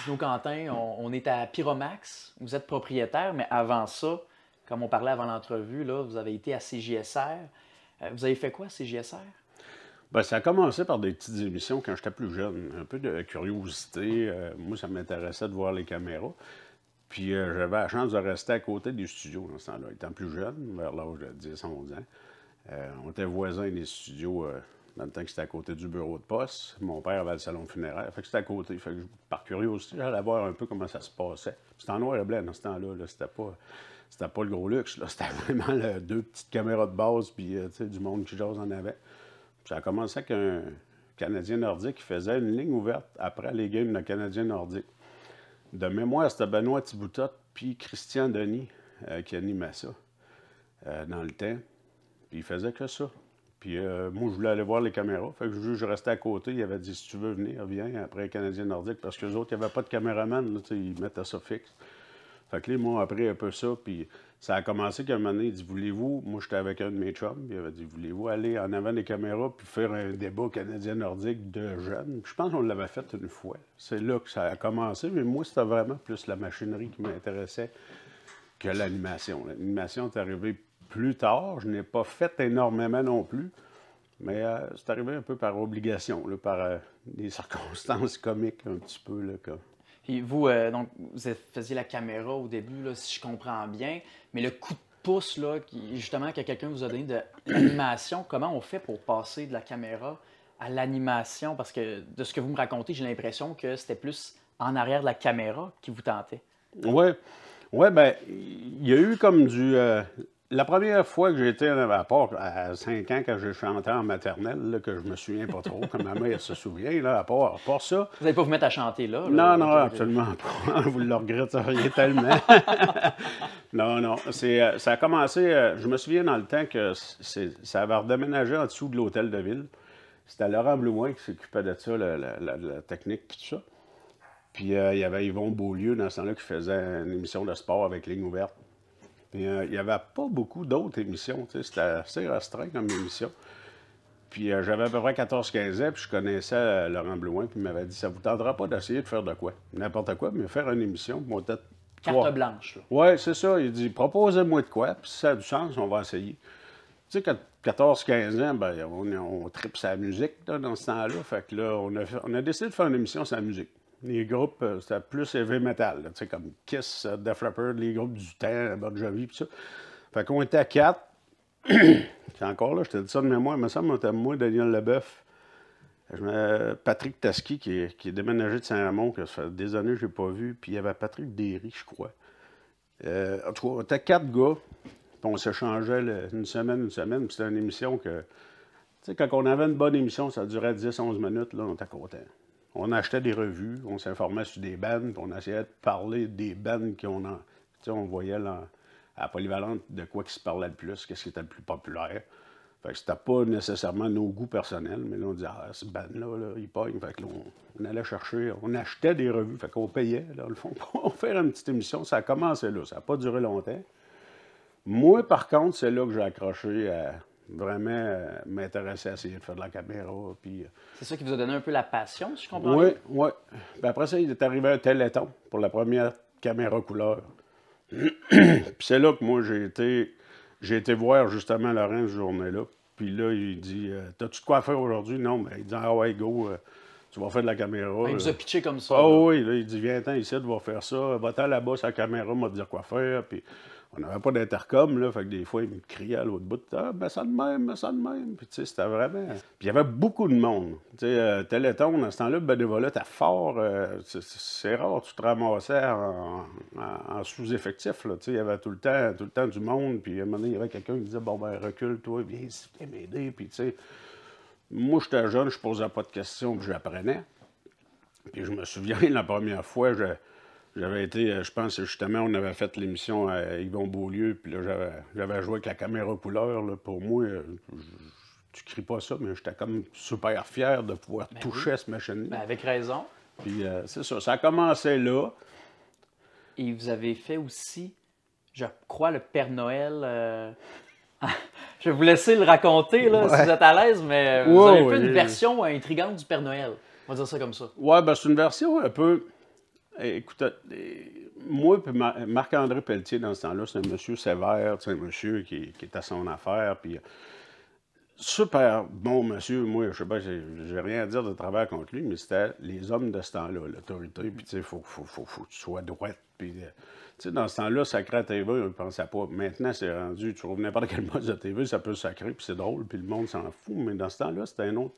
Dino Quentin, on est à Pyromax. Vous êtes propriétaire, mais avant ça, comme on parlait avant l'entrevue, là, vous avez été à CJSR. Vous avez fait quoi à CJSR? Ben, ça a commencé par des petites émissions quand j'étais plus jeune. Un peu de curiosité. Moi, ça m'intéressait de voir les caméras. Puis j'avais la chance de rester à côté des studios dans ce temps-là. Étant plus jeune, vers l'âge de 10-11 ans, on était voisins des studios dans le temps que c'était à côté du bureau de poste. Mon père avait le salon funéraire. Fait que c'était à côté. Fait que par curiosité, j'allais voir un peu comment ça se passait. C'était en noir et blanc dans ce temps-là. Là. C'était pas le gros luxe. Là. C'était vraiment deux petites caméras de base puis du monde qui jase en avant. Puis ça a commencé avec un Canadien nordique qui faisait une ligne ouverte après les games de Canadien nordique. De mémoire, c'était Benoît Thiboutot puis Christian Denis qui animait ça dans le temps. Puis il faisait que ça. Puis moi, je voulais aller voir les caméras. Fait que je restais à côté. Il avait dit, si tu veux venir, viens après les Canadiens nordiques. Parce qu'eux autres, il n'y avait pas de caméraman. Là, ils mettaient ça fixe. Fait que là, ils m'ont appris un peu ça. Puis ça a commencé qu'à un moment donné, il dit, voulez-vous, moi j'étais avec un de mes chums, puis il avait dit, voulez-vous aller en avant des caméras puis faire un débat canadien-nordique de jeunes? Puis je pense qu'on l'avait fait une fois. C'est là que ça a commencé, mais moi, c'était vraiment plus la machinerie qui m'intéressait que l'animation. L'animation est arrivée plus tard. Je n'ai pas fait énormément non plus, mais c'est arrivé un peu par obligation, là, par des circonstances comiques un petit peu, là, comme... Puis vous, donc, faisiez la caméra au début, là, si je comprends bien, mais le coup de pouce, là, justement, que quelqu'un vous a donné de l'animation, comment on fait pour passer de la caméra à l'animation? Parce que de ce que vous me racontez, j'ai l'impression que c'était plus en arrière de la caméra qui vous tentait. Oui, ouais, ben, il y a eu comme du... la première fois que j'ai été à part à 5 ans, quand je chantais en maternelle, là, que je me souviens pas trop, comme ma mère se souvient, là, à part ça. Vous n'allez pas vous mettre à chanter là? Non, non, absolument pas. Vous le regretteriez tellement. Non. Ça a commencé, je me souviens dans le temps que ça avait redéménagé en dessous de l'hôtel de ville. C'était Laurent Blouin qui s'occupait de ça, la technique et tout ça. Puis il y avait Yvon Beaulieu dans ce temps-là qui faisait une émission de sport avec ligne ouverte. Puis il n'y avait pas beaucoup d'autres émissions. C'était assez restreint comme émission. Puis j'avais à peu près 14-15 ans, puis je connaissais Laurent Blouin, puis il m'avait dit, ça vous tentera pas d'essayer de faire de quoi? N'importe quoi, mais faire une émission. Moi, peut-être Carte blanche. Oui, c'est ça. Il dit, proposez-moi de quoi, puis si ça a du sens, on va essayer. Tu sais, 14-15 ans, ben, on tripe sa musique là, dans ce temps-là. Fait que là, on a décidé de faire une émission sur la musique. Les groupes, c'était plus heavy metal, tu sais, comme Kiss, Def Leppard, les groupes du temps, Bon Jovi, puis ça. Fait qu'on était à 4. C'est encore là, je te dis ça de mémoire, il me semble, c'était moi, Daniel Leboeuf, Patrick Taski, qui est déménagé de Saint-Ramon, que ça fait des années que je n'ai pas vu, puis il y avait Patrick Derry, je crois. En tout cas, on était 4 gars, puis on s'échangeait une semaine, puis c'était une émission que, tu sais, quand on avait une bonne émission, ça durait 10-11 minutes, là, on était contents. On achetait des revues, on s'informait sur des bands, puis on essayait de parler des bands qu'on a. Tu sais, on voyait là, à la polyvalente de quoi qui se parlait le plus, qu'est-ce qui était le plus populaire. Fait que c'était pas nécessairement nos goûts personnels, mais là, on disait, ah, ce band-là, là, il pogne. Fait que là, on allait chercher, on achetait des revues, fait qu'on payait, là, le fond, pour faire une petite émission. Ça a commencé là, ça n'a pas duré longtemps. Moi, par contre, c'est là que j'ai accroché à vraiment m'intéresser à essayer de faire de la caméra. Puis, c'est ça qui vous a donné un peu la passion, si je comprends oui, bien? oui. Puis après ça, il est arrivé un Téléthon pour la première caméra couleur. Puis c'est là que moi, j'ai été voir justement Laurent ce journée-là. Puis là, il dit, t'as-tu de quoi faire aujourd'hui? Non, mais il dit, ah ouais, go, tu vas faire de la caméra. Il vous a pitché comme ça. Ah oui, là, il dit, viens-t'en ici, tu vas faire ça. Va-t'en là-bas, sa caméra m'a dit quoi faire. Puis on n'avait pas d'intercom, là, fait que des fois, il me criait à l'autre bout, ah, ben ça de même, ben ça de même. Puis tu sais, c'était vraiment... Puis il y avait beaucoup de monde. Tu sais, Téléthon, dans ce temps-là, le bénévolat était fort. C'est rare, tu te ramassais en sous-effectif, là. Tu sais, il y avait tout le temps du monde. Puis à un moment donné, il y avait quelqu'un qui disait, bon, ben recule, toi, viens ici, viens m'aider. Puis tu sais, moi, j'étais jeune, je posais pas de questions, puis j'apprenais. Puis je me souviens, la première fois, j'avais été, je pense, justement, on avait fait l'émission à Yvon Beaulieu, puis là, j'avais joué avec la caméra couleur. Là, pour moi, tu cries pas ça, mais j'étais comme super fier de pouvoir toucher à ce machine-là. Ben, avec raison. Puis c'est ça, ça a commencé là. Et vous avez fait aussi, je crois, le Père Noël. Je vais vous laisser le raconter, là, si vous êtes à l'aise, mais vous avez fait une version intrigante du Père Noël. On va dire ça comme ça. Ouais, ben c'est une version un peu... Écoute, moi et Marc-André Pelletier, dans ce temps-là, c'est un monsieur sévère, c'est un monsieur qui est à son affaire, puis super bon monsieur. Moi, je sais pas, j'ai rien à dire de travers contre lui, mais c'était les hommes de ce temps-là, l'autorité, puis tu sais, faut que tu sois droite, puis tu sais, dans ce temps-là, sacrer à TV, on ne pensait pas. Maintenant, c'est rendu, tu trouves n'importe quel mode de TV, ça peut sacrer, puis c'est drôle, puis le monde s'en fout, mais dans ce temps-là, c'était un autre.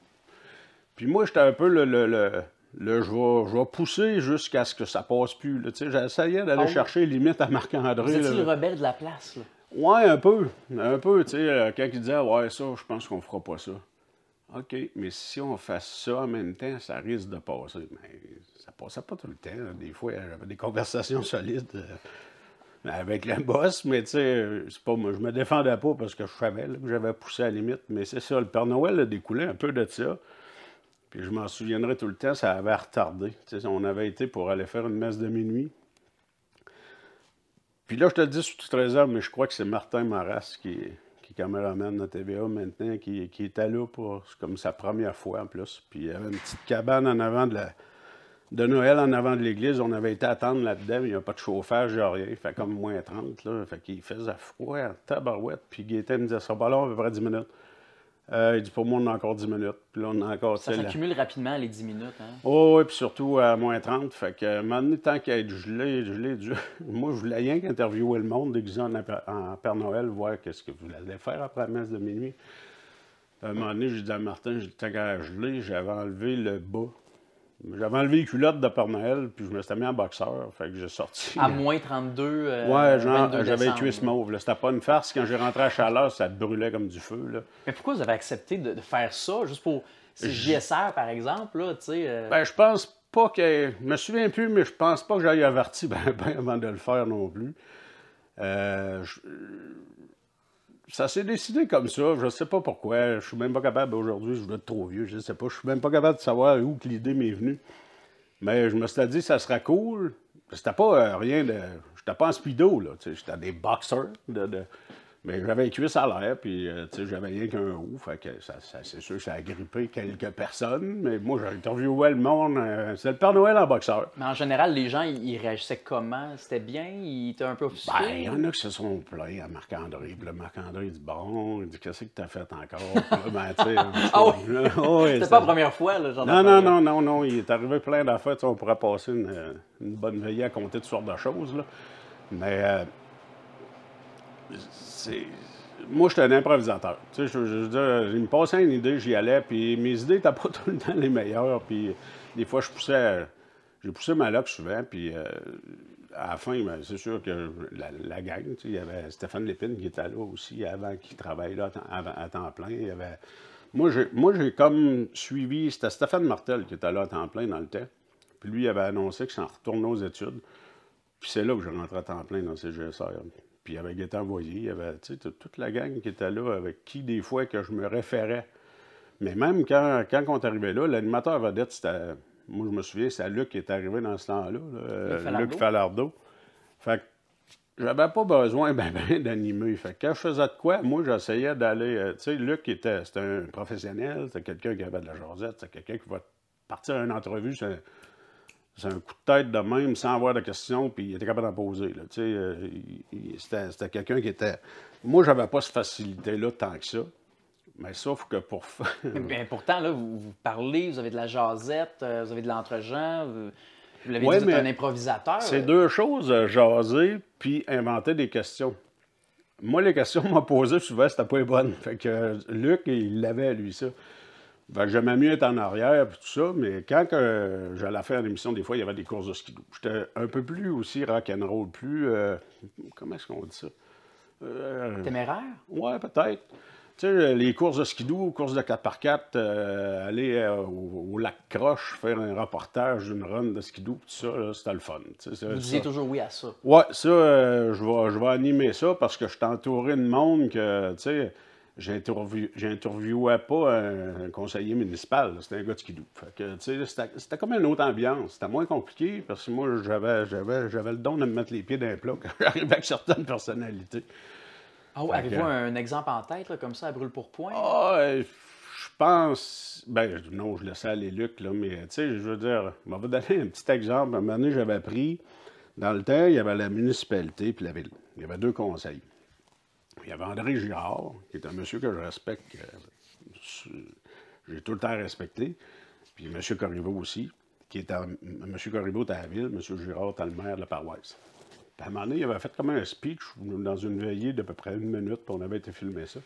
Puis moi, j'étais un peu je vais pousser jusqu'à ce que ça passe plus. Tu sais, j'essayais d'aller chercher limite à Marc-André. Vous étiez le rebelle de la place, là. Ouais, un peu. Un peu, tu sais, quand il disait, ouais, ça, je pense qu'on fera pas ça. OK, mais si on fait ça en même temps, ça risque de passer. Mais ça passait pas tout le temps. Des fois, j'avais des conversations solides avec le boss, mais tu sais, c'est pas moi. Je me défendais pas parce que je savais là, que j'avais poussé à la limite. Mais c'est ça, le Père Noël a découlé un peu de ça. Puis je m'en souviendrai tout le temps, ça avait retardé. Tu sais, on avait été pour aller faire une messe de minuit. Puis là, je te le dis sous toute réserve, mais je crois que c'est Martin Maras qui est caméraman de TVA maintenant, qui était là pour comme sa première fois en plus. Puis il y avait une petite cabane en avant de Noël, en avant de l'église. On avait été attendre là-dedans, mais il n'y a pas de chauffage, il n'y a rien. Il fait comme moins 30, là. Fait qu'il faisait froid en tabarouette. Puis Gaétan me disait, ça va pas long, à peu près 10 minutes. Il dit, pour moi, on a encore 10 minutes. Puis là, on a encore... Ça s'accumule rapidement, les 10 minutes. Hein? Oh, oui, puis surtout à moins 30. Fait que, à un moment donné, tant qu'à être gelé, moi, je voulais rien qu'interviewer le monde, déguisé en Père Noël, voir qu'est-ce que vous allez faire après la messe de minuit. À un moment donné, j'ai dit à Martin, tant qu'à geler, j'avais enlevé le bas. J'avais enlevé les culottes de Père Noël, puis je me suis mis en boxeur. Fait que j'ai sorti. À moins 32. Ouais, genre, j'avais les cuisses mauves. C'était pas une farce. Quand j'ai rentré à chaleur, ça brûlait comme du feu. Là. Mais pourquoi vous avez accepté de faire ça, juste pour. C'est JSR, par exemple, là, tu sais. Ben, je pense pas que. Je me souviens plus, mais je pense pas que j'aille averti ben avant de le faire non plus. Ça s'est décidé comme ça, je sais pas pourquoi. Je suis même pas capable aujourd'hui, je dois être trop vieux, je sais pas. Je suis même pas capable de savoir où que l'idée m'est venue. Mais je me suis dit, ça serait cool. C'était pas rien de. J'étais pas en speedo, là. J'étais des boxers. Mais j'avais les cuisses à l'air, puis j'avais rien qu'un haut. Fait que c'est sûr que ça a grippé quelques personnes. Mais moi, j'ai interviewé le monde. C'est le Père Noël en boxeur. Mais en général, les gens, ils réagissaient comment? C'était bien? Ils étaient un peu offusqués? Ben, il y en a qui se sont plaints à Marc-André. Puis là, Marc-André, il dit, bon, il dit, qu'est-ce que t'as fait encore? Puis là, ben, tu sais. Ah oui? Oh, c'était pas la première fois, là, genre. Non. Il est arrivé plein d'affaires. On pourrait passer une bonne veillée à compter toutes sortes de choses, là. Mais. Moi, j'étais un improvisateur. Tu sais, je veux dire, il me passait une idée, j'y allais, puis mes idées n'étaient pas tout le temps les meilleures, puis des fois, j'ai poussé ma loque souvent, puis à la fin, ben, c'est sûr que la gang, tu sais, il y avait Stéphane Lépine qui était là aussi, avant qu'il travaille là à temps plein. Il y avait... Moi, j'ai comme suivi, c'était Stéphane Martel qui était là à temps plein dans le temps, puis lui, il avait annoncé qu'il s'en retournait aux études, puis c'est là que je rentrais à temps plein dans CGSR. Puis il y avait Gaétan Voyer, il y avait toute la gang qui était là, avec qui des fois que je me référais. Mais même quand on est arrivé là, l'animateur vedette, c'était, moi je me souviens, c'est Luc qui est arrivé dans ce temps-là, Luc Falardeau. Fait que j'avais pas besoin d'animer. Fait que quand je faisais de quoi, moi j'essayais d'aller, tu sais, Luc c'était un professionnel, c'était quelqu'un qui avait de la jasette, c'était quelqu'un qui va partir à une entrevue, c'est un coup de tête de même, sans avoir de questions, puis il était capable d'en poser. Là, c'était quelqu'un qui était... Moi, j'avais pas cette facilité-là tant que ça. Mais sauf que pour... Mais pourtant, là, vous parlez, vous avez de la jasette, vous avez de l'entre-gens, vous l'avez dit, vous êtes un improvisateur. C'est deux choses, jaser puis inventer des questions. Moi, les questions qu'on m'a posées souvent, c'était pas les bonnes. Fait que Luc, il l'avait, lui, ça. Fait que j'aimais mieux être en arrière et tout ça, mais quand j'allais faire l'émission, des fois, il y avait des courses de skidoo. J'étais un peu plus aussi rock'n'roll, plus... comment est-ce qu'on dit ça? Téméraire? Ouais, peut-être. Tu sais, les courses de skidoo, courses de 4x4, aller au lac Croche, faire un reportage d'une run de skidoo, tout ça, c'était le fun. Vous disiez toujours oui à ça? Ouais, ça, je vais animer ça parce que je suis entouré de monde que, tu sais... J'interviewais pas un conseiller municipal, c'était un gars de skidoo. Fait que, tu sais, c'était comme une autre ambiance. C'était moins compliqué parce que moi, j'avais le don de me mettre les pieds dans les plats quand j'arrivais avec certaines personnalités. Oh, avez-vous un exemple en tête, là, comme ça, à brûle-pourpoint? Ah, je pense, ben non, je laissais aller Luc, là, mais tu sais, je veux dire, je vais vous donner un petit exemple. À un moment donné, j'avais pris, dans le temps, il y avait la municipalité puis la ville. Il y avait 2 conseils. Il y avait André Girard, qui est un monsieur que je respecte, j'ai tout le temps respecté, puis M. Corriveau aussi, qui était, M. Corriveau était à la ville, M. Girard était le maire de la paroisse. Puis à un moment donné, il avait fait comme un speech dans une veillée d'à peu près 1 minute, puis on avait été filmer ça.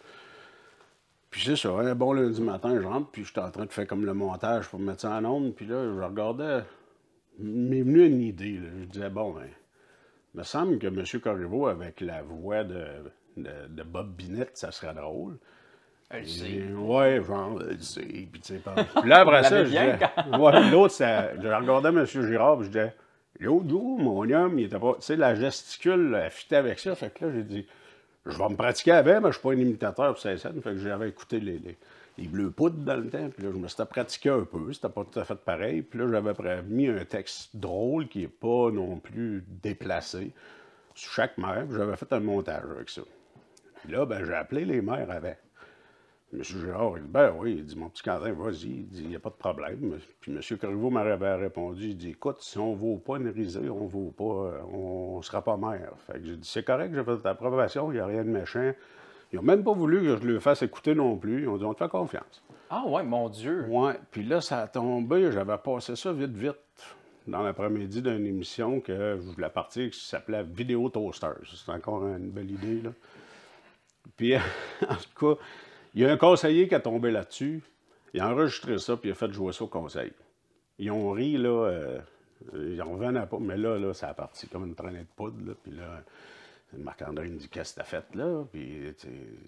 Puis c'est ça, un bon lundi matin, je rentre, puis j'étais en train de faire comme le montage pour mettre ça en onde, puis là, je regardais, m'est venue une idée, là. Je disais, bon, ben, il me semble que M. Corriveau, avec la voix de Bob Binette, ça serait drôle. Ouais, genre, puis tu sais, pas. Puis là, après ça, je disais, ouais, l'autre, je regardais M. Girard, puis je disais, l'autre jour, mon homme, il était pas, tu sais, la gesticule, elle fitait avec ça, fait que là, j'ai dit, je vais me pratiquer avec, mais je suis pas un imitateur pour ces scènes, fait que j'avais écouté les Bleus Poudres dans le temps, puis là, je me suis pratiqué un peu, c'était pas tout à fait pareil, puis là, j'avais mis un texte drôle qui est pas non plus déplacé sur chaque mère, puis j'avais fait un montage avec ça. Puis là, ben, j'ai appelé les mères avec. M. Girard, il dit, ben oui, il dit, mon petit Quentin, vas-y, il dit, il n'y a pas de problème. Puis M. Corriveau m'avait répondu, il dit, écoute, si on ne vaut pas une risée, on ne vaut pas, on ne sera pas maire. Fait que j'ai dit, c'est correct, j'ai fait l'approbation, il n'y a rien de méchant. Ils n'ont même pas voulu que je le fasse écouter non plus. Ils ont dit, on te fait confiance. Ah ouais, mon Dieu! Ouais, puis là, ça a tombé, j'avais passé ça vite, vite, dans l'après-midi d'une émission que je voulais partir, qui s'appelait Vidéo Toaster. C'est encore une belle idée, là. Puis, en tout cas, il y a un conseiller qui a tombé là-dessus. Il a enregistré ça, puis il a fait jouer ça au conseil. Ils ont ri, là. Ils n'en revenaient pas, mais là, ça a parti comme une traînée de poudre, là. Puis là, Marc-André me dit, qu'est-ce que t'as fait, là? Puis,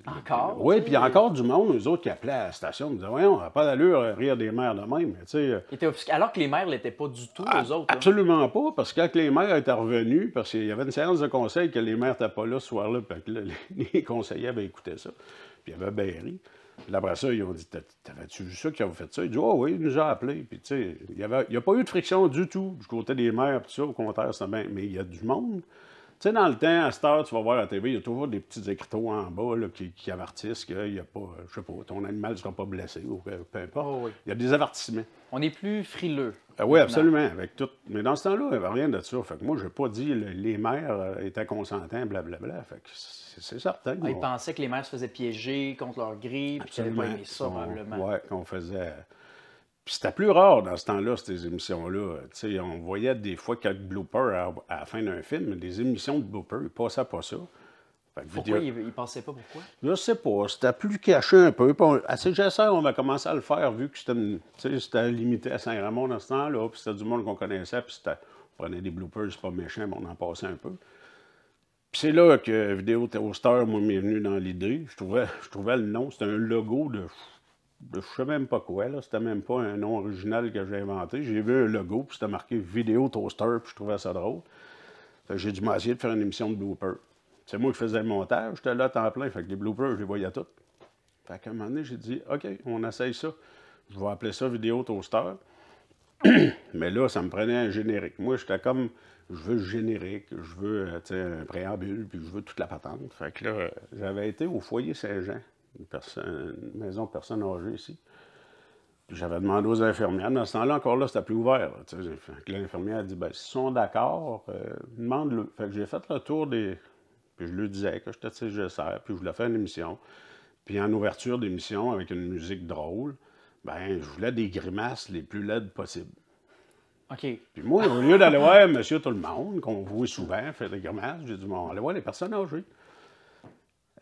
Encore? Oui, puis il y a encore du monde, eux autres, qui appelaient à la station, ils disaient, voyons, on n'a pas d'allure à rire des maires de même, tu sais. Alors que les maires ne l'étaient pas du tout, eux autres. Absolument pas, parce que quand les maires étaient revenus, parce qu'il y avait une séance de conseil que les maires n'étaient pas là ce soir-là, puis que là, les conseillers avaient écouté ça. Puis il y avait bien ri. Puis après ça, ils ont dit, t'avais-tu vu ça qui ont fait ça? Il dit, oh oui, il nous a appelés. Puis tu sais, il n'y a pas eu de friction du tout du côté des maires, puis ça, au contraire, c'était bien. Mais il y a du monde. Tu sais, dans le temps, à cette heure, tu vas voir à la TV, il y a toujours des petits écriteaux en bas là, qui avertissent qu'il n'y a pas, je sais pas, ton animal ne sera pas blessé ou peu importe. Oh, oui. Il y a des avertissements. On est plus frileux. Oui, absolument, avec tout. Mais dans ce temps-là, il n'y avait rien de ça. Fait que moi, je n'ai pas dit les maires étaient consentants, blablabla. Fait que c'est certain. Ils pensaient que les maires se faisaient piéger contre leur grille, puis qu'ils n'avaient pas aimé ça, probablement. Oui, qu'on faisait. Puis c'était plus rare dans ce temps-là, ces émissions-là. Tu sais, on voyait des fois quelques bloopers à la fin d'un film, mais des émissions de bloopers, ils passaient pas ça. Pourquoi ils ne passaient pas? Pourquoi? Je sais pas. C'était plus caché un peu. À CGSR, on a commencé à le faire vu que c'était limité à Saint-Ramon dans ce temps-là. Puis c'était du monde qu'on connaissait. Puis on prenait des bloopers, c'est pas méchant, mais on en passait un peu. Puis c'est là que Vidéo Toaster, moi, m'est venu dans l'idée. Je trouvais le nom. C'était un logo de je sais même pas quoi. Là. C'était même pas un nom original que j'ai inventé. J'ai vu un logo, puis c'était marqué Vidéo Toaster, puis je trouvais ça drôle. Fait que j'ai dû m'essayer de faire une émission de bloopers. C'est moi qui faisais le montage, j'étais là à temps plein, fait que les bloopers, je les voyais toutes. Fait qu'à un moment donné, j'ai dit, OK, on essaye ça. Je vais appeler ça Vidéo Toaster. Mais là, ça me prenait un générique. Moi, j'étais comme, je veux le générique, je veux un préambule, puis je veux toute la patente. Fait que là, j'avais été au foyer Saint-Jean, une maison de personnes âgées ici. Puis j'avais demandé aux infirmières. Dans ce temps-là, encore là, c'était plus ouvert. L'infirmière a dit, ben, s'ils sont d'accord, demande-le. Fait que j'ai fait le tour des... Puis je lui disais que j'étais de CGSR, puis je voulais faire une émission. Puis en ouverture d'émission, avec une musique drôle, ben je voulais des grimaces les plus laides possibles. OK. Puis moi, au lieu d'aller voir Monsieur Tout-le-Monde, qu'on voit souvent faire des grimaces, j'ai dit, bon, allez voir les personnes âgées.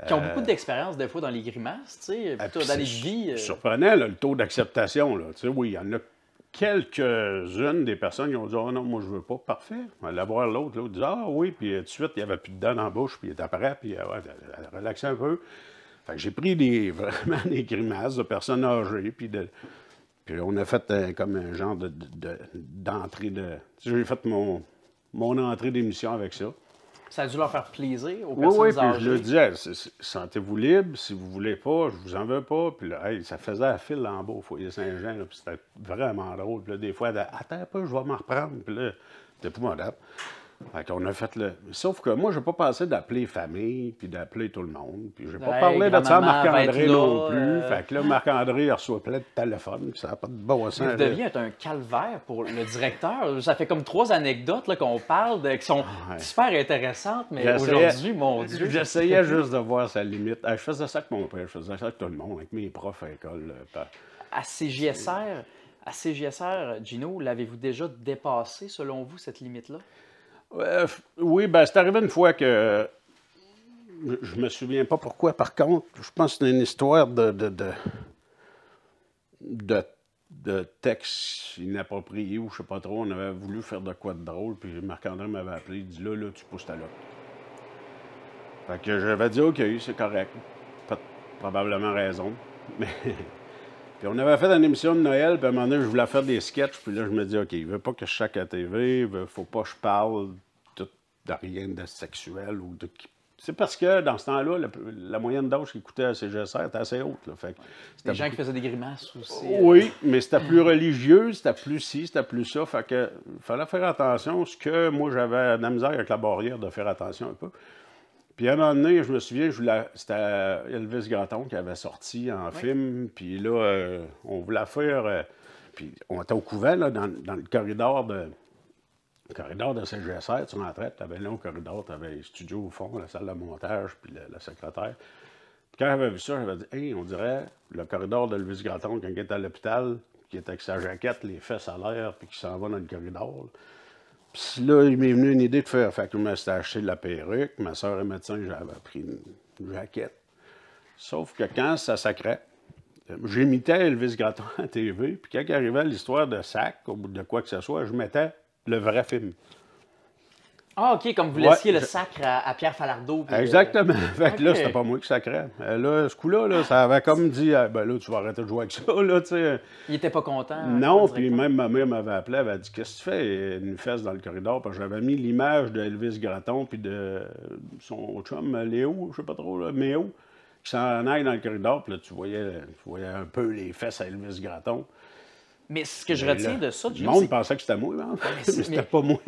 Qui ont beaucoup d'expérience, des fois, dans les grimaces, tu sais, plutôt dans les vies. Surprenant, là, le taux d'acceptation, là. Tu sais, oui, il y en a quelques-unes des personnes qui ont dit « Ah non, moi, je veux pas. » Parfait. On va aller voir l'autre. L'autre dit « Ah oui. » Puis tout de suite, il n'y avait plus de dents dans la bouche. Puis il était prêt. Puis ouais, relaxé un peu. Fait que j'ai pris vraiment des grimaces de personnes âgées. Puis on a fait comme un genre d'entrée de... Tu sais, j'ai fait mon entrée d'émission avec ça. Ça a dû leur faire plaisir aux personnes âgées. Oui, puis je leur disais, sentez-vous libre, si vous voulez pas, je vous en veux pas. Puis là, ça faisait la file en bas au foyer Saint-Jean, puis c'était vraiment drôle. Puis là, des fois, attends un peu, je vais m'en reprendre. Puis là, c'était épouvantable. Fait qu'on a fait le... Sauf que moi, je n'ai pas pensé d'appeler famille, puis d'appeler tout le monde. Puis j'ai pas Hey, parlé de ça à grand-maman va être Marc-André là, non plus. Fait que là, Marc-André il reçoit plein de téléphones, puis ça n'a pas de bon Mais sens. vous deviez être un calvaire pour le directeur. Ça fait comme 3 anecdotes là, qu'on parle qui sont Ouais. super intéressantes, mais J'essayais- aujourd'hui, mon Dieu. J'essayais juste de voir sa limite. Je faisais ça avec mon père, je faisais ça avec tout le monde, avec mes profs à l'école. À CJSR, Gino, l'avez-vous déjà dépassé, selon vous, cette limite-là? Oui, ben c'est arrivé une fois que... Je me souviens pas pourquoi, par contre. Je pense que c'est une histoire de texte inapproprié ou je sais pas trop. On avait voulu faire de quoi de drôle, puis Marc-André m'avait appelé, il dit là, tu pousses ta lotte. Fait que j'avais dit OK, c'est correct. Probablement raison. Mais puis on avait fait une émission de Noël, puis à un moment donné, je voulais faire des sketchs, puis là, je me dis OK, il veut pas que je saque à la TV, faut pas que je parle de rien de sexuel ou de. C'est parce que dans ce temps-là, la moyenne d'âge qui écoutait à CGSR était assez haute. Là. Fait que Des gens qui faisaient des grimaces aussi. Oui, mais c'était plus religieux, c'était plus ci, c'était plus ça. Fait que fallait faire attention. Ce que moi, j'avais de la misère avec la barrière de faire attention un peu. Puis à un moment donné, je me souviens, c'était Elvis Gratton qui avait sorti en film. Puis là, on voulait faire... puis on était au couvent, là, dans le corridor de... Le corridor de CGSR, tu rentrais, tu avais un long corridor, tu avais les studios au fond, la salle de montage, puis la secrétaire. Puis quand j'avais vu ça, j'avais dit, hey, on dirait le corridor d'Elvis Gratton, quand il était à l'hôpital, qui était avec sa jaquette, les fesses à l'air, puis qui s'en va dans le corridor. Là. Puis là, il m'est venu une idée de faire. Fait que je me suis acheté de la perruque. Ma soeur est médecin, j'avais pris une jaquette. Sauf que quand ça sacrait, j'imitais Elvis Gratton à la TV, puis quand il arrivait l'histoire de sac, ou de quoi que ce soit, je mettais le vrai film. Ah, OK, comme vous laissiez le sacre à Pierre Falardeau. Exactement. Fait que là, c'était pas moi qui sacrais. Là, ce coup-là, ça avait comme dit, ben là, tu vas arrêter de jouer avec ça, là, tu sais. Il était pas content. Non, puis même ma mère m'avait appelé, elle avait dit, qu'est-ce que tu fais? Une fesse dans le corridor, parce que j'avais mis l'image d'Elvis Gratton, puis de son chum, Léo, je sais pas trop, là, Méo, qui s'en aille dans le corridor, puis là, tu voyais un peu les fesses à Elvis Gratton. Mais ce que je retiens de ça, le monde pensait que c'était moi, hein? Mais c'était pas moi.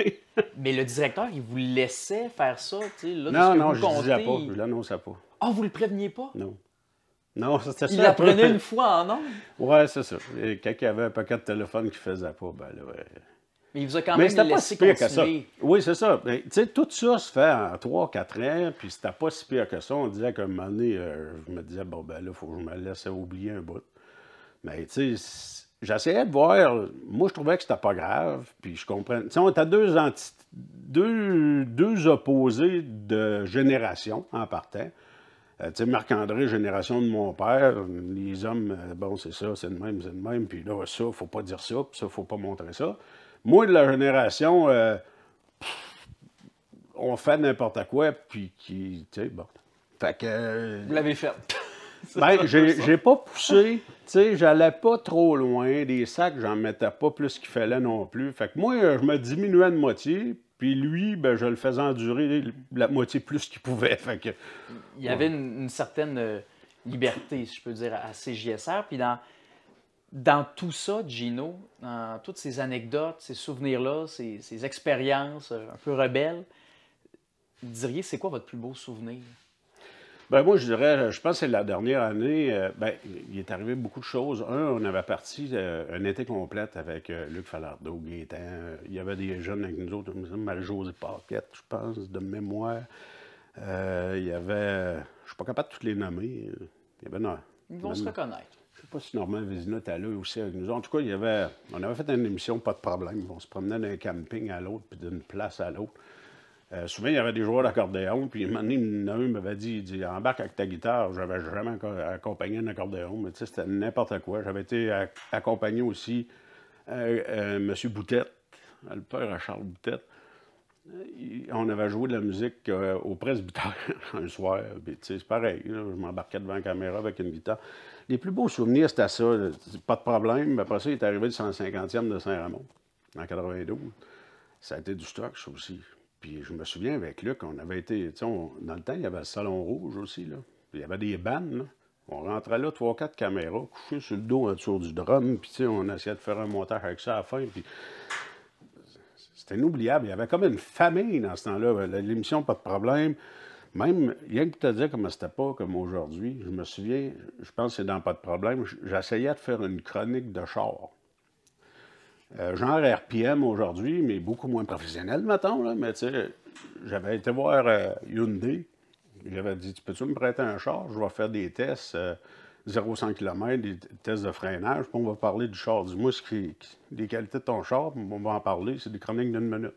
Mais le directeur, il vous laissait faire ça, tu sais. Non, je ne disais pas, je l'annonçais pas. Ah, vous le préveniez pas? Non. Non, c'était ça. Il apprenait une fois en ondes? Ouais, c'est ça. Et quand il y avait un paquet de téléphone qui ne faisait pas, ben là, ouais. Mais il vous a quand même laissé pire continuer. Que ça. Oui, c'est ça. Tu sais, tout ça se fait en 3-4 ans, puis c'était pas si pire que ça. On disait qu'à un moment donné, je me disais, bon, ben là, il faut que je me laisse oublier un bout. Mais tu sais, j'essayais de voir. Moi, je trouvais que c'était pas grave, puis je comprends. Tu sais, on était deux opposés de génération en partant. Tu sais, Marc-André, génération de mon père, les hommes, bon, c'est ça, c'est le même, puis là, ça, faut pas dire ça, puis ça, faut pas montrer ça. Moi, de la génération, on fait n'importe quoi, puis qui, tu sais, bon. Fait que... Vous l'avez fait. Ben, j'ai pas poussé, tu sais, j'allais pas trop loin. Des sacs, j'en mettais pas plus qu'il fallait non plus. Fait que moi, je me diminuais de moitié, puis lui, ben, je le faisais endurer la moitié plus qu'il pouvait. Fait que, il y avait une certaine liberté, si je peux dire, à CJSR. Puis dans tout ça, Gino, dans toutes ces anecdotes, ces souvenirs-là, ces expériences un peu rebelles, vous diriez, c'est quoi votre plus beau souvenir? Ben moi, je dirais, je pense que c'est la dernière année, ben, il est arrivé beaucoup de choses. On avait parti un été complet avec Luc Falardeau, Gaétan. Il y avait des jeunes avec nous autres, Marie-Josée Paquette, je pense, de mémoire. Il y avait, je ne suis pas capable de toutes les nommer. Il y avait, non, Ils vont se reconnaître. Je ne sais pas si Normand Vézina était là aussi avec nous. En tout cas, on avait fait une émission, pas de problème. On se promenait d'un camping à l'autre, puis d'une place à l'autre. Souvent, il y avait des joueurs d'accordéon, puis un moment donné, un m'avait dit, il dit, embarque avec ta guitare. J'avais jamais accompagné un accordéon, mais tu sais, c'était n'importe quoi. J'avais été accompagné aussi M. Boutette, le père à Charles Boutette. On avait joué de la musique au presbytère un soir. Puis, tu sais, c'est pareil, là, je m'embarquais devant la caméra avec une guitare. Les plus beaux souvenirs, c'était ça. Pas de problème. Après ça, il est arrivé le 150e de Saint-Ramon, en 92. Ça a été du stock, ça aussi. Puis je me souviens avec Luc, on avait été, tu sais, dans le temps, il y avait le Salon Rouge aussi, là. Puis il y avait des bandes, là. On rentrait là, 3-4 caméras, couchés sur le dos en dessous du drum, puis tu sais, on essayait de faire un montage avec ça à la fin, puis C'était inoubliable. Il y avait comme une famille dans ce temps-là. L'émission, pas de problème. Même, rien que te dire comment c'était pas comme aujourd'hui, je me souviens, je pense que c'est dans Pas de problème, j'essayais de faire une chronique de char. Genre RPM aujourd'hui, mais beaucoup moins professionnel, mettons, là. Mais tu sais, j'avais été voir Hyundai. J'avais dit, tu peux-tu me prêter un char? Je vais faire des tests 0-100 km, des tests de freinage, puis on va parler du char. Dis-moi des qualités de ton char, puis on va en parler. C'est des chroniques d'1 minute.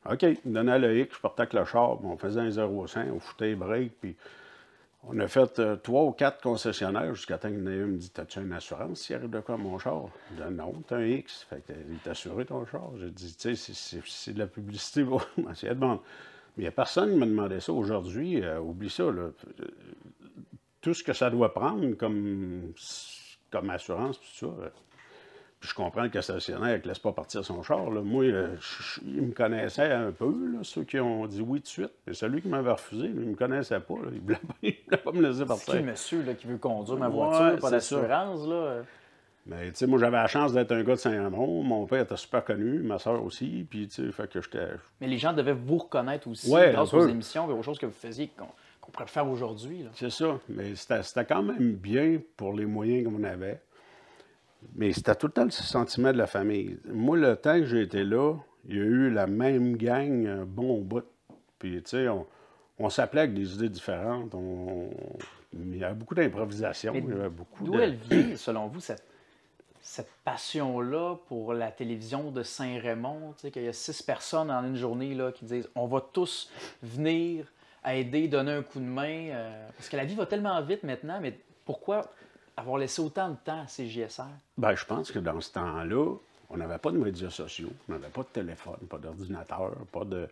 OK, il me donnait le X, je partais avec le char, puis on faisait un 0-100, on foutait les breaks, puis on a fait 3 ou 4 concessionnaires jusqu'à temps qu'il y en ait un me dit, t'as-tu une assurance s'il arrive de quoi à mon char? Je dis, non, t'as un X. Fait que, il t'a assuré ton char. J'ai dit, tu sais, c'est de la publicité pour essayer de vendre. Mais il n'y a personne qui m'a demandé ça aujourd'hui. Oublie ça, là. Tout ce que ça doit prendre comme assurance, tout ça. Puis je comprends que le concessionnaire ne laisse pas partir son char. Là. Moi, il me connaissait un peu, là, ceux qui ont dit oui tout de suite. Mais celui qui m'avait refusé, lui, il ne me connaissait pas. Là. Il ne voulait pas me laisser partir. C'est qui, monsieur, là, qui veut conduire ma voiture, Ouais, pas d'assurance, là? Mais tu sais, moi, j'avais la chance d'être un gars de Saint-Raymond. Mon père était super connu, ma soeur aussi. Puis, tu sais, fait que j'étais. Mais les gens devaient vous reconnaître aussi Ouais, grâce aux émissions et aux choses que vous faisiez qu'on pourrait faire aujourd'hui. Là. C'est ça. Mais c'était quand même bien pour les moyens qu'on avait. Mais c'était tout le temps le sentiment de la famille. Moi, le temps que j'ai été là, il y a eu la même gang un bon bout. Puis, tu sais, on s'appelait avec des idées différentes. Il y avait beaucoup d'improvisation. D'où elle vient, selon vous, cette passion-là pour la télévision de Saint-Raymond? Tu sais, qu'il y a 6 personnes en une journée là, qui disent « On va tous venir aider, donner un coup de main. Parce que la vie va tellement vite maintenant, mais pourquoi avoir laissé autant de temps à CJSR? Bien, je pense que dans ce temps-là, on n'avait pas de médias sociaux, on n'avait pas de téléphone, pas d'ordinateur, pas de...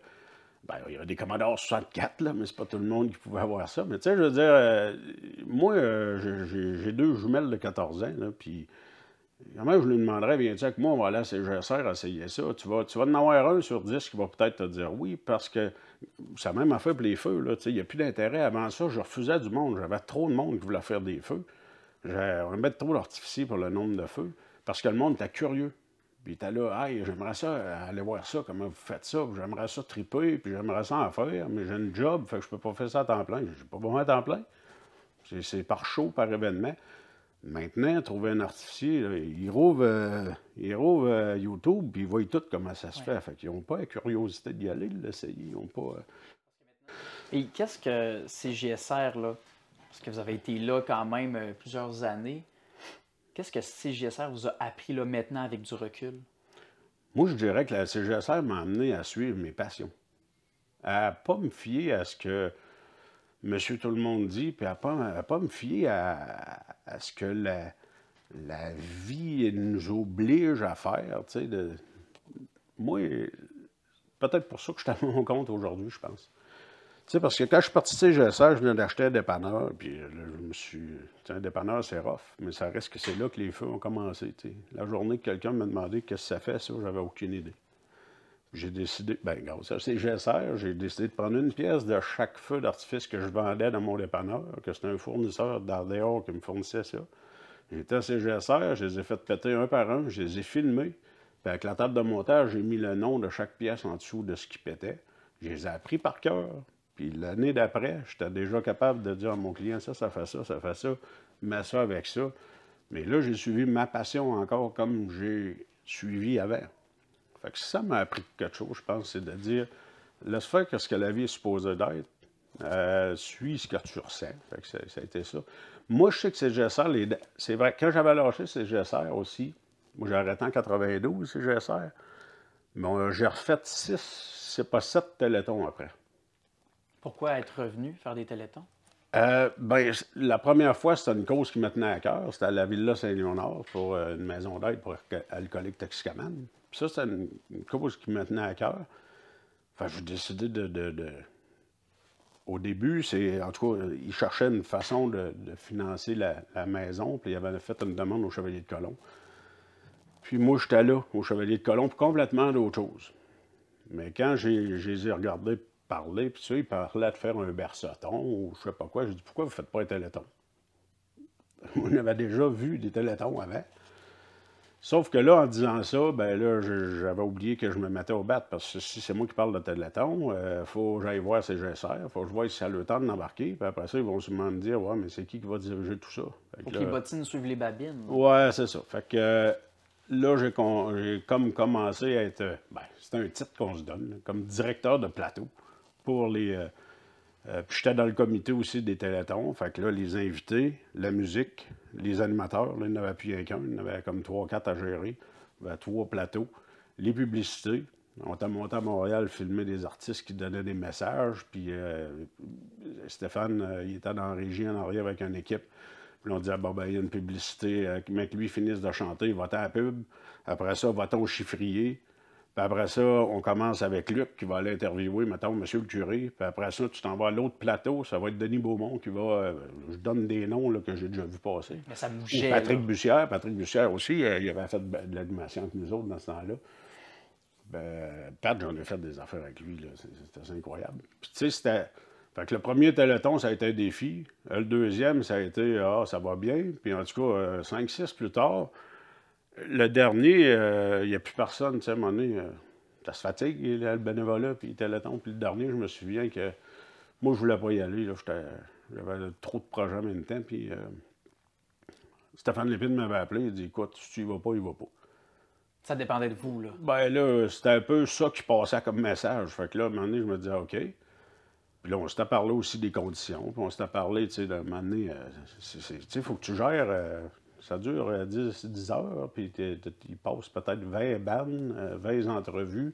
Bien, il y avait des Commodore 64, là, mais c'est pas tout le monde qui pouvait avoir ça. Mais tu sais, je veux dire, moi, j'ai 2 jumelles de 14 ans, là, puis quand même, je lui demanderais, viens-tu avec moi, on va aller à CGSR essayer ça. Tu vas en avoir un sur 10 qui va peut-être te dire oui, parce que ça a même affaire pour les feux, là, tu sais, il n'y a plus d'intérêt. Avant ça, je refusais du monde, j'avais trop de monde qui voulait faire des feux. On mettre trop d'artificiers pour le nombre de feux, parce que le monde était curieux. Puis il était là, hey, j'aimerais ça aller voir ça, comment vous faites ça, j'aimerais ça triper, puis j'aimerais ça en faire, mais j'ai une job, fait que je peux pas faire ça à temps plein. J'ai pas besoin à temps plein. C'est par show, par événement. Maintenant, trouver un artificier, là, il rouvre YouTube, puis ils voient tout comment ça se fait. Fait qu'ils n'ont pas la curiosité d'y aller, de l'essayer. Ils n'ont pas. Et qu'est-ce que CJSR, là? Parce que vous avez été là quand même plusieurs années. Qu'est-ce que CJSR vous a appris là maintenant avec du recul? Moi, je dirais que la CJSR m'a amené à suivre mes passions. À ne pas me fier à ce que Monsieur Tout-le-Monde dit, puis à pas me fier à ce que la vie nous oblige à faire. Tu sais, moi, peut-être pour ça que je suis à mon compte aujourd'hui, je pense. Tu sais, parce que quand je suis parti de CGSR, je venais d'acheter un dépanneur, puis là, je me suis... Tu sais, un dépanneur, c'est rough, mais ça reste que c'est là que les feux ont commencé, tu sais. La journée que quelqu'un m'a demandé qu'est-ce que ça fait, ça, j'avais aucune idée. J'ai décidé, bien, grâce à CGSR, j'ai décidé de prendre une pièce de chaque feu d'artifice que je vendais dans mon dépanneur, que c'était un fournisseur d'Ardéor qui me fournissait ça. J'étais à CGSR, je les ai fait péter un par un, je les ai filmés, puis avec la table de montage, j'ai mis le nom de chaque pièce en dessous de ce qui pétait. Je les ai appris par cœur. Puis l'année d'après, j'étais déjà capable de dire à mon client, ça fait ça, mets ça avec ça. Mais là, j'ai suivi ma passion encore comme j'ai suivi avant. Fait que ça m'a appris quelque chose, je pense, c'est de dire, laisse faire ce que la vie est supposée d'être, suis ce que tu ressens. Fait que ça a été ça. Moi, je sais que CGSR, c'est vrai, quand j'avais lâché CGSR aussi, moi j'ai arrêté en 92 CGSR, mais j'ai refait 6, c'est pas 7 télétons après. Pourquoi être revenu faire des télétons? Ben, la première fois, c'était une cause qui me tenait à cœur. C'était à la Villa Saint-Léonard pour une maison d'aide pour alcooliques toxicomanes. Puis ça, c'était une cause qui me tenait à cœur. Enfin, j'ai décidé Au début, en tout cas, ils cherchaient une façon de financer la maison, puis ils avaient fait une demande au Chevalier de Colomb. Puis moi, j'étais là, au Chevalier de Colomb, pour complètement d'autre chose. Mais quand je les ai regardés parler, puis ça, il parlait de faire un berceton ou je sais pas quoi. J'ai dit, pourquoi vous ne faites pas un téléthon? On avait déjà vu des télétons avant. Sauf que là, en disant ça, ben là, j'avais oublié que je me mettais au bat, parce que si c'est moi qui parle de Téléthon, faut que j'aille voir ces GSR, faut que je vois si ça a le temps d'embarquer, puis après ça, ils vont sûrement me dire, ouais, mais c'est qui va diriger tout ça? Faut que les bottines suivent les babines. Ouais, c'est ça. Fait que là, j'ai comme commencé à être, ben, c'est un titre qu'on se donne, là, comme directeur de plateau pour les... puis j'étais dans le comité aussi des Télétons. Fait que là, les invités, la musique, les animateurs, là, il n'y en avait plus qu'un. Il y en avait comme 3 ou 4 à gérer. Il y avait 3 plateaux. Les publicités. On était monté à Montréal filmer des artistes qui donnaient des messages. Puis Stéphane, il était dans la régie en arrière avec une équipe. Puis là, on disait, bon, ben, il y a une publicité. Mais que lui finisse de chanter, il va-t'en à la pub. Après ça, va-t'en au chiffrier. Puis après ça, on commence avec Luc qui va aller interviewer, mettons, monsieur le curé. Puis après ça, tu t'en vas à l'autre plateau, ça va être Denis Beaumont qui va... je donne des noms là, que j'ai déjà vu passer. Mais ça bougeait. Ou Patrick Bussière. Patrick Bussière aussi, il avait fait de l'animation avec nous autres dans ce temps-là. Ben, Pat, j'en ai fait des affaires avec lui, là. C'était assez incroyable. Puis tu sais, c'était... Fait que le premier Téléthon, ça a été un défi. Le deuxième, ça a été, ça va bien. Puis en tout cas, 5-6 plus tard... Le dernier, il n'y a plus personne, tu sais, à un moment donné, ça se fatigue, le bénévolat, puis le Téléthon. Puis le dernier, je me souviens que moi, je voulais pas y aller, là, j'avais trop de projets en même temps, puis Stéphane Lépine m'avait appelé, il dit, écoute, si tu y vas pas, il va pas. Ça dépendait de vous, là. Ben là, c'était un peu ça qui passait comme message. Fait que là, à un moment donné, je me disais, OK. Puis là, on s'était parlé aussi des conditions, puis on s'était parlé, tu sais, d'un moment donné, tu sais, il faut que tu gères... Ça dure 10 heures, puis il passe peut-être 20 bandes, 20 entrevues.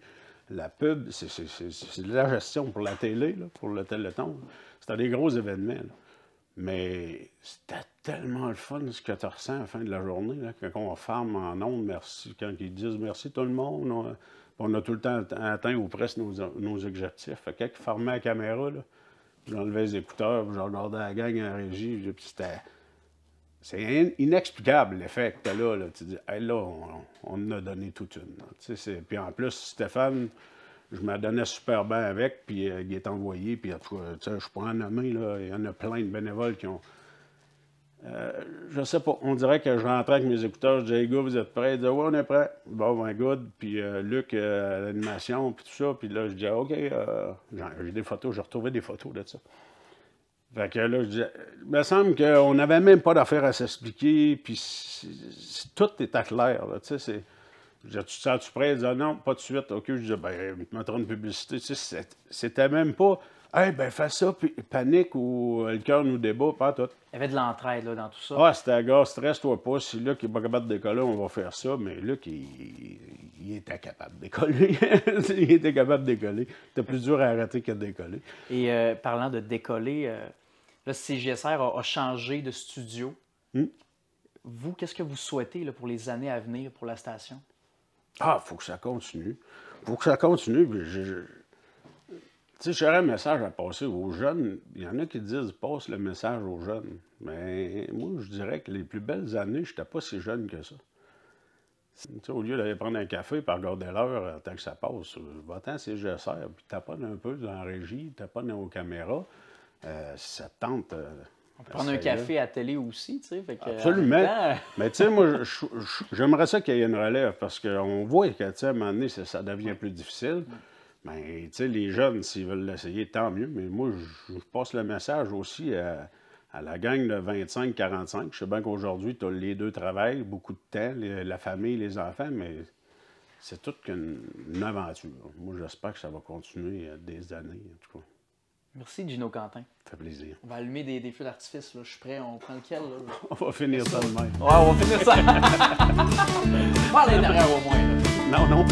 La pub, c'est de la gestion pour la télé, là, pour le Téléthon. C'était des gros événements. Là. Mais c'était tellement le fun ce que tu ressens à la fin de la journée, là, quand on ferme en ondes, merci, quand ils disent merci tout le monde. On a tout le temps atteint ou presque nos objectifs. Fait que quand ils fermaient la caméra, j'enlevais les écouteurs, puis je regardais la gang en régie, puis c'était... C'est inexplicable l'effet que tu as là, là. Tu dis, hey, là, on en a donné toute une. Puis en plus, Stéphane, je me donnais super bien avec, puis il est envoyé, puis je ne suis pas en nommer, là. Il y en a plein de bénévoles qui ont. Je sais pas, on dirait que je rentrais avec mes écouteurs, je disais, hey gars, vous êtes prêts? Ils disaient, ouais, on est prêts. Bon, ben, good. Puis Luc, à l'animation, puis tout ça. Puis là, je disais, OK, j'ai des photos, j'ai retrouvé des photos de ça. Fait que là, je disais, il me semble qu'on n'avait même pas d'affaire à s'expliquer, puis tout était clair, là, tu sais, je disais, tu te sens-tu prêt? Il disait, non, pas de suite, OK, je disais, ben, tu mettras une publicité, tu sais, c'était même pas, hey, ben, fais ça, puis panique, ou le cœur nous débat, pas tout. Il y avait de l'entraide, là, dans tout ça. Ah, c'était, gars, stresse-toi pas, si Luc n'est pas capable de décoller, on va faire ça, mais Luc, il était capable de décoller, il était capable de décoller, c'était plus dur à arrêter que de décoller. Et parlant de décoller... Là, CJSR a changé de studio. Vous, qu'est-ce que vous souhaitez là, pour les années à venir pour la station? Ah, il faut que ça continue. Il faut que ça continue. Tu sais, j'aurais un message à passer aux jeunes. Il y en a qui disent « passe le message aux jeunes ». Mais moi, je dirais que les plus belles années, je n'étais pas si jeune que ça. Tu sais, au lieu d'aller prendre un café et regarder l'heure tant que ça passe, va-t'en CJSR, puis taponne un peu dans la régie, taponne aux caméras. Ça te tente. On peut prendre un café à la télé aussi, tu sais. Absolument. Mais tu sais, moi, j'aimerais ça qu'il y ait une relève parce qu'on voit que, tu sais, à un moment donné, ça devient plus difficile. Mais, tu sais, les jeunes, s'ils veulent l'essayer, tant mieux. Mais moi, je passe le message aussi à la gang de 25-45. Je sais bien qu'aujourd'hui, tu as les deux travails, beaucoup de temps, la famille, les enfants, mais c'est toute qu'une aventure. Moi, j'espère que ça va continuer des années, en tout cas. Merci, Gino Quentin. Ça fait plaisir. On va allumer des feux d'artifice. Je suis prêt. On prend lequel? Là? On va finir ça de même. Ouais, on va finir ça. Pas à l'intérieur au moins. Là. Non.